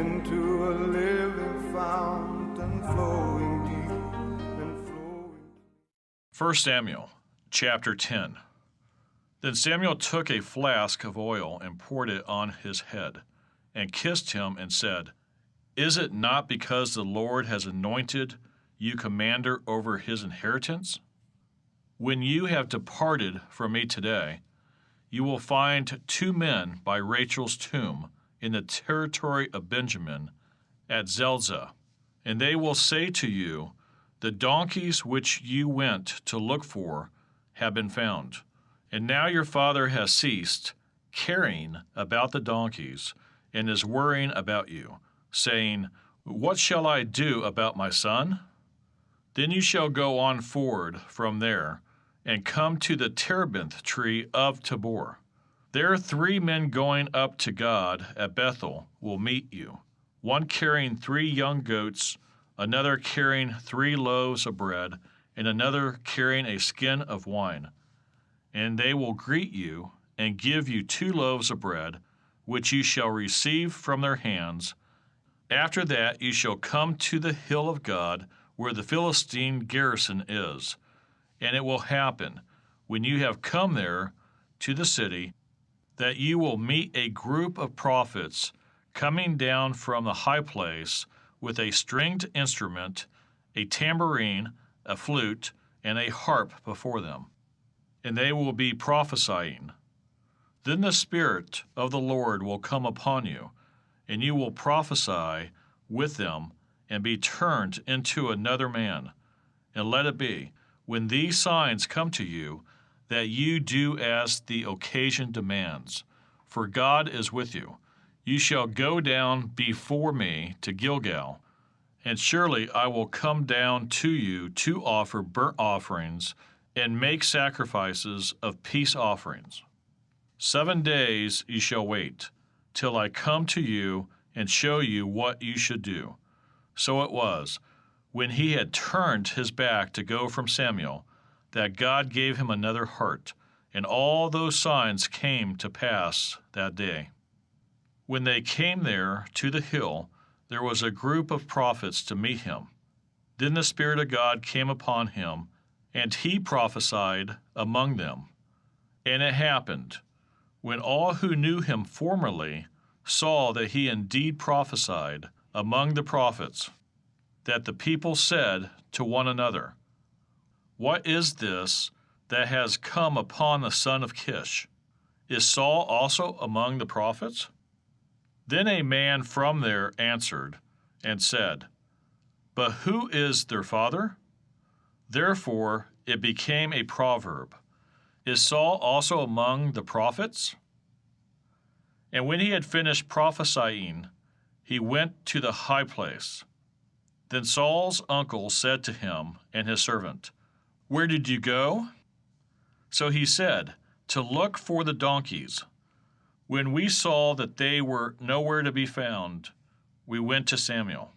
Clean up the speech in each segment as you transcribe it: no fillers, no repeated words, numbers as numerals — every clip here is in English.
into a living fountain flowing deep and flowing. 1 Samuel chapter 10. Then Samuel took a flask of oil and poured it on his head, and kissed him and said, Is it not because the Lord has anointed you commander over his inheritance? When you have departed from me today, you will find 2 men by Rachel's tomb in the territory of Benjamin at Zelzah, and they will say to you, The donkeys which you went to look for have been found. And now your father has ceased caring about the donkeys and is worrying about you, saying, What shall I do about my son? Then you shall go on forward from there and come to the terebinth tree of Tabor. There 3 men going up to God at Bethel will meet you, one carrying 3 young goats, another carrying 3 loaves of bread, and another carrying a skin of wine. And they will greet you and give you 2 loaves of bread, which you shall receive from their hands. After that you shall come to the hill of God, where the Philistine garrison is. And it will happen, when you have come there to the city, that you will meet a group of prophets coming down from the high place with a stringed instrument, a tambourine, a flute, and a harp before them. And they will be prophesying. Then the Spirit of the Lord will come upon you, and you will prophesy with them and be turned into another man. And let it be, when these signs come to you, that you do as the occasion demands. For God is with you. You shall go down before me to Gilgal, and surely I will come down to you to offer burnt offerings and make sacrifices of peace offerings. 7 days you shall wait, till I come to you and show you what you should do. So it was, when he had turned his back to go from Samuel, that God gave him another heart, and all those signs came to pass that day. When they came there to the hill, there was a group of prophets to meet him. Then the Spirit of God came upon him, and he prophesied among them. And it happened, when all who knew him formerly saw that he indeed prophesied among the prophets, that the people said to one another, What is this that has come upon the son of Kish? Is Saul also among the prophets? Then a man from there answered and said, But who is their father? Therefore it became a proverb, Is Saul also among the prophets? And when he had finished prophesying, he went to the high place. Then Saul's uncle said to him and his servant, Where did you go? So he said, To look for the donkeys. When we saw that they were nowhere to be found, we went to Samuel.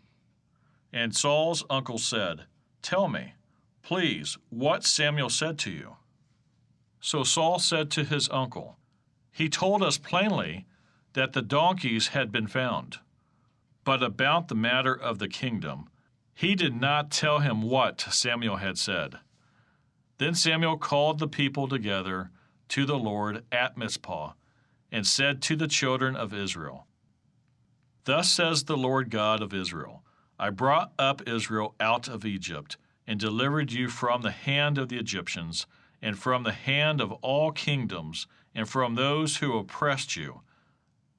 And Saul's uncle said, Tell me, please, what Samuel said to you. So Saul said to his uncle, He told us plainly that the donkeys had been found. But about the matter of the kingdom, he did not tell him what Samuel had said. Then Samuel called the people together to the Lord at Mizpah, and said to the children of Israel, Thus says the Lord God of Israel, I brought up Israel out of Egypt, and delivered you from the hand of the Egyptians, and from the hand of all kingdoms, and from those who oppressed you.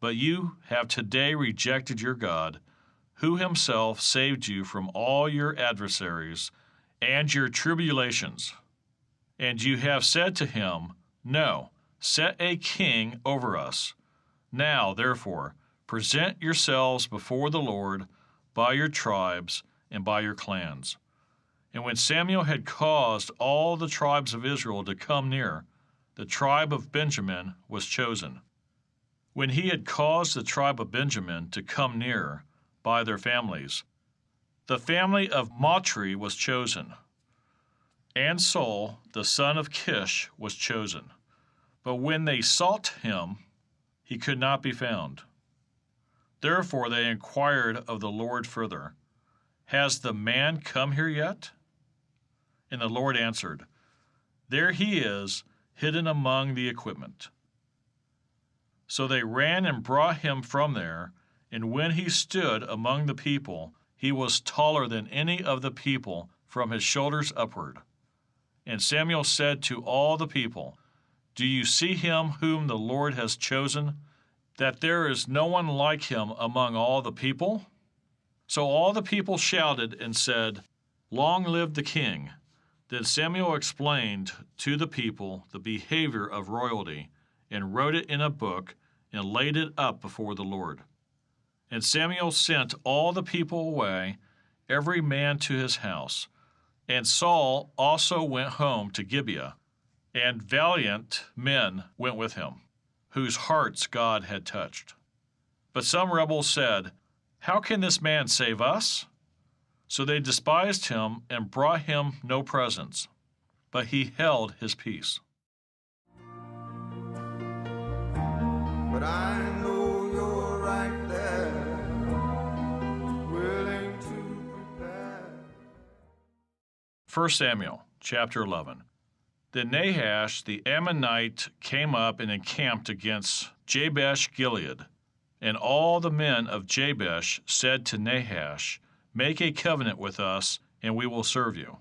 But you have today rejected your God, who himself saved you from all your adversaries and your tribulations. And you have said to him, No, set a king over us. Now, therefore, present yourselves before the Lord by your tribes and by your clans. And when Samuel had caused all the tribes of Israel to come near, the tribe of Benjamin was chosen. When he had caused the tribe of Benjamin to come near by their families, the family of Matri was chosen, and Saul, the son of Kish, was chosen. But when they sought him, he could not be found. Therefore they inquired of the Lord further, Has the man come here yet? And the Lord answered, There he is, hidden among the equipment. So they ran and brought him from there, and when he stood among the people, he was taller than any of the people from his shoulders upward. And Samuel said to all the people, Do you see him whom the Lord has chosen, that there is no one like him among all the people? So all the people shouted and said, Long live the king. Then Samuel explained to the people the behavior of royalty, and wrote it in a book, and laid it up before the Lord. And Samuel sent all the people away, every man to his house. And Saul also went home to Gibeah, and valiant men went with him, whose hearts God had touched. But some rebels said, How can this man save us? So they despised him and brought him no presents, but he held his peace. But I know you're right there, willing to prepare. 1 Samuel chapter 11. Then Nahash the Ammonite came up and encamped against Jabesh Gilead. And all the men of Jabesh said to Nahash, Make a covenant with us, and we will serve you.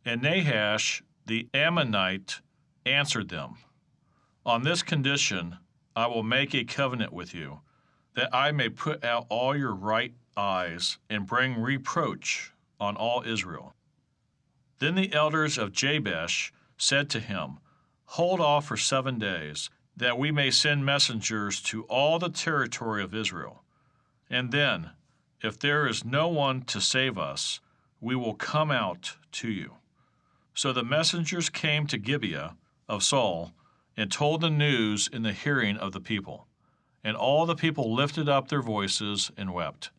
And Nahash the Ammonite answered them, On this condition I will make a covenant with you, that I may put out all your right eyes and bring reproach on all Israel. Then the elders of Jabesh said to him, Hold off for 7 days, that we may send messengers to all the territory of Israel. And then, if there is no one to save us, we will come out to you. So the messengers came to Gibeah of Saul, and told the news in the hearing of the people. And all the people lifted up their voices and wept.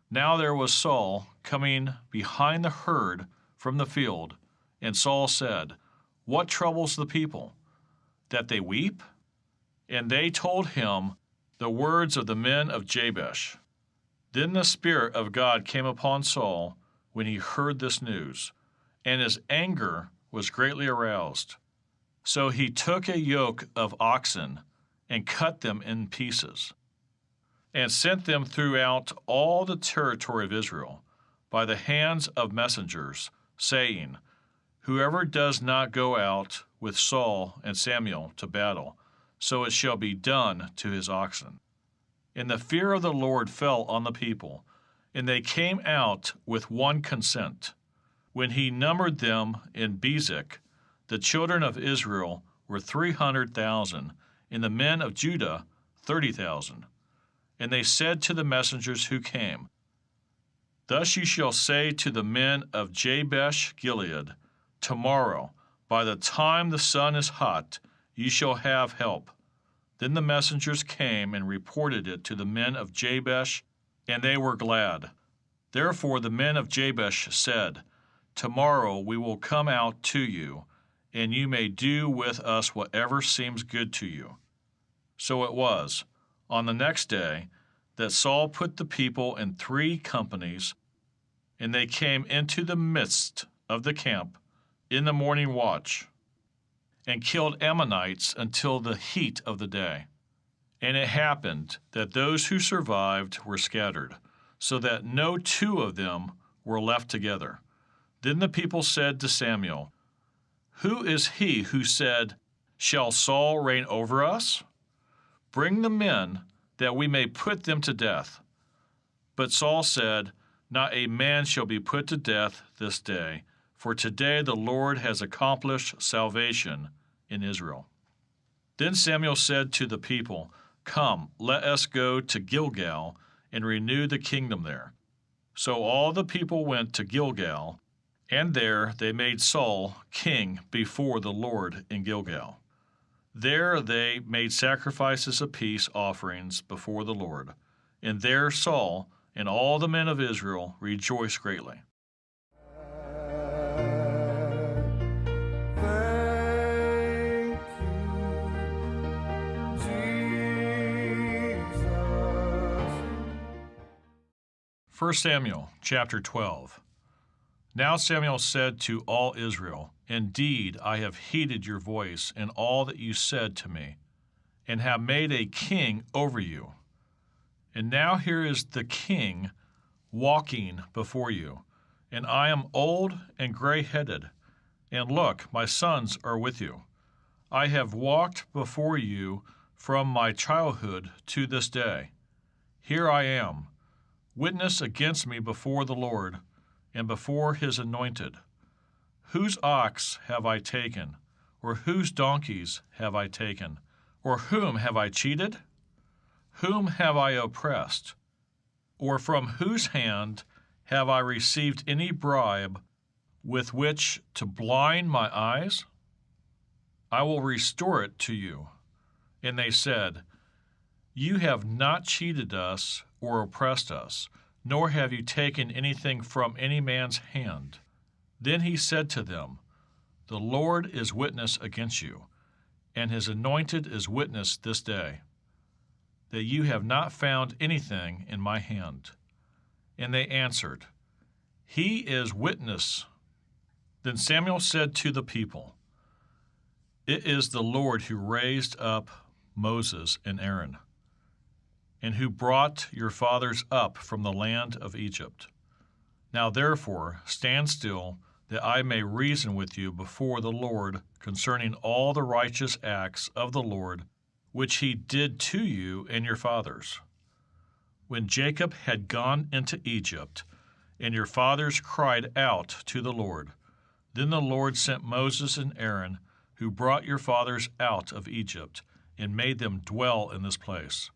Now there was Saul coming behind the herd from the field, and Saul said, What troubles the people, that they weep? And they told him the words of the men of Jabesh. Then the Spirit of God came upon Saul when he heard this news, and his anger was greatly aroused. So he took a yoke of oxen and cut them in pieces, and sent them throughout all the territory of Israel by the hands of messengers, saying, Whoever does not go out with Saul and Samuel to battle, so it shall be done to his oxen. And the fear of the Lord fell on the people, and they came out with one consent. When he numbered them in Bezek, the children of Israel were 300,000, and the men of Judah 30,000. And they said to the messengers who came, Thus you shall say to the men of Jabesh Gilead, Tomorrow, by the time the sun is hot, you shall have help. Then the messengers came and reported it to the men of Jabesh, and they were glad. Therefore the men of Jabesh said, Tomorrow we will come out to you, and you may do with us whatever seems good to you. So it was, on the next day, that Saul put the people in 3 companies, and they came into the midst of the camp in the morning watch, and killed Ammonites until the heat of the day. And it happened that those who survived were scattered, so that no 2 of them were left together. Then the people said to Samuel, Who is he who said, Shall Saul reign over us? Bring the men, that we may put them to death. But Saul said, Not a man shall be put to death this day, for today the Lord has accomplished salvation in Israel. Then Samuel said to the people, Come, let us go to Gilgal and renew the kingdom there. So all the people went to Gilgal, and there they made Saul king before the Lord in Gilgal. There they made sacrifices of peace offerings before the Lord, and there Saul and all the men of Israel rejoiced greatly. Thank you, Jesus. 1 Samuel chapter 12. Now Samuel said to all Israel, Indeed, I have heeded your voice in all that you said to me, and have made a king over you. And now here is the king walking before you, and I am old and gray-headed, and look, my sons are with you. I have walked before you from my childhood to this day. Here I am, witness against me before the Lord, and before his anointed. Whose ox have I taken, or whose donkeys have I taken, or whom have I cheated? Whom have I oppressed? Or from whose hand have I received any bribe with which to blind my eyes? I will restore it to you. And they said, You have not cheated us or oppressed us, nor have you taken anything from any man's hand. Then he said to them, The Lord is witness against you, and his anointed is witness this day, that you have not found anything in my hand. And they answered, He is witness. Then Samuel said to the people, It is the Lord who raised up Moses and Aaron, and who brought your fathers up from the land of Egypt. Now therefore stand still, that I may reason with you before the Lord concerning all the righteous acts of the Lord, which he did to you and your fathers. When Jacob had gone into Egypt, and your fathers cried out to the Lord, then the Lord sent Moses and Aaron, who brought your fathers out of Egypt, and made them dwell in this place.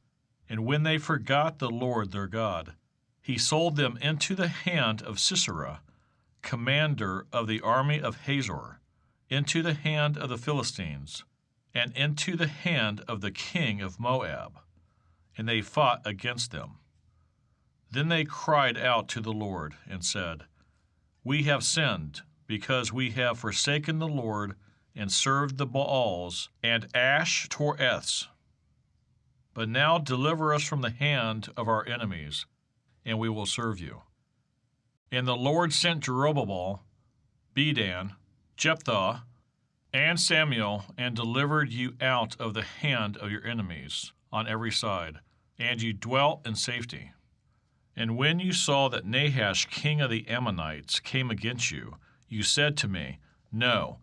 And when they forgot the Lord their God, he sold them into the hand of Sisera, commander of the army of Hazor, into the hand of the Philistines, and into the hand of the king of Moab, and they fought against them. Then they cried out to the Lord and said, We have sinned, because we have forsaken the Lord and served the Baals and Ashtoreths. But now deliver us from the hand of our enemies, and we will serve you. And the Lord sent Jerubbaal, Bedan, Jephthah, and Samuel, and delivered you out of the hand of your enemies on every side, and you dwelt in safety. And when you saw that Nahash, king of the Ammonites, came against you, you said to me, No,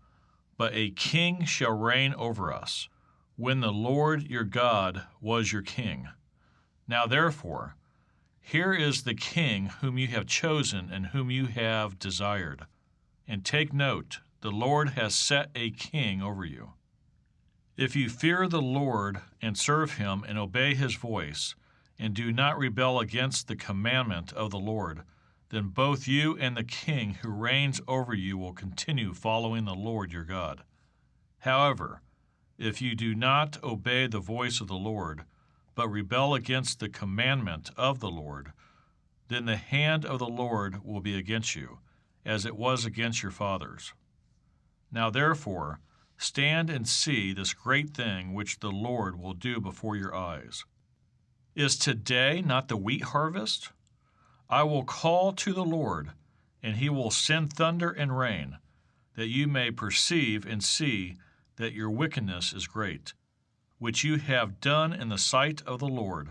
but a king shall reign over us, when the Lord your God was your king. Now therefore, here is the king whom you have chosen and whom you have desired. And take note, the Lord has set a king over you. If you fear the Lord and serve him and obey his voice, and do not rebel against the commandment of the Lord, then both you and the king who reigns over you will continue following the Lord your God. However, if you do not obey the voice of the Lord, but rebel against the commandment of the Lord, then the hand of the Lord will be against you, as it was against your fathers. Now therefore, stand and see this great thing which the Lord will do before your eyes. Is today not the wheat harvest? I will call to the Lord, and he will send thunder and rain, that you may perceive and see that your wickedness is great, which you have done in the sight of the Lord,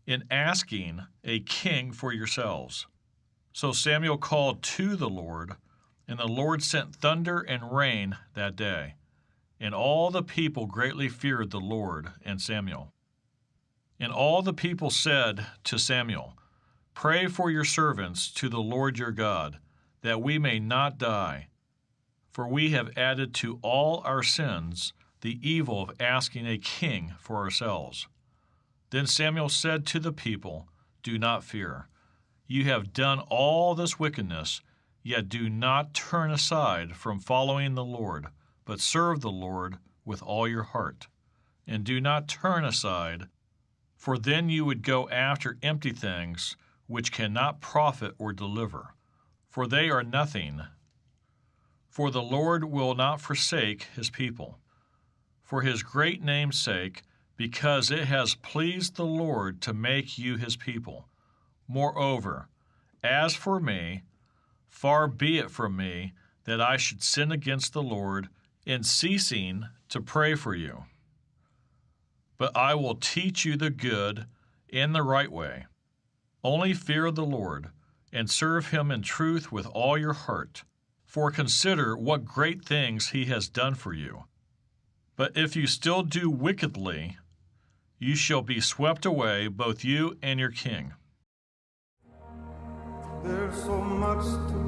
in asking a king for yourselves. So Samuel called to the Lord, and the Lord sent thunder and rain that day. And all the people greatly feared the Lord and Samuel. And all the people said to Samuel, Pray for your servants to the Lord your God, that we may not die. For we have added to all our sins the evil of asking a king for ourselves. Then Samuel said to the people, Do not fear. You have done all this wickedness, yet do not turn aside from following the Lord, but serve the Lord with all your heart. And do not turn aside, for then you would go after empty things which cannot profit or deliver, for they are nothing. For the Lord will not forsake his people, for his great name's sake, because it has pleased the Lord to make you his people. Moreover, As for me, far be it from me that I should sin against the Lord in ceasing to pray for you. But I will teach you the good and the right way. Only fear the Lord, and serve him in truth with all your heart. For consider what great things he has done for you. But if you still do wickedly, you shall be swept away, both you and your king. There's so much to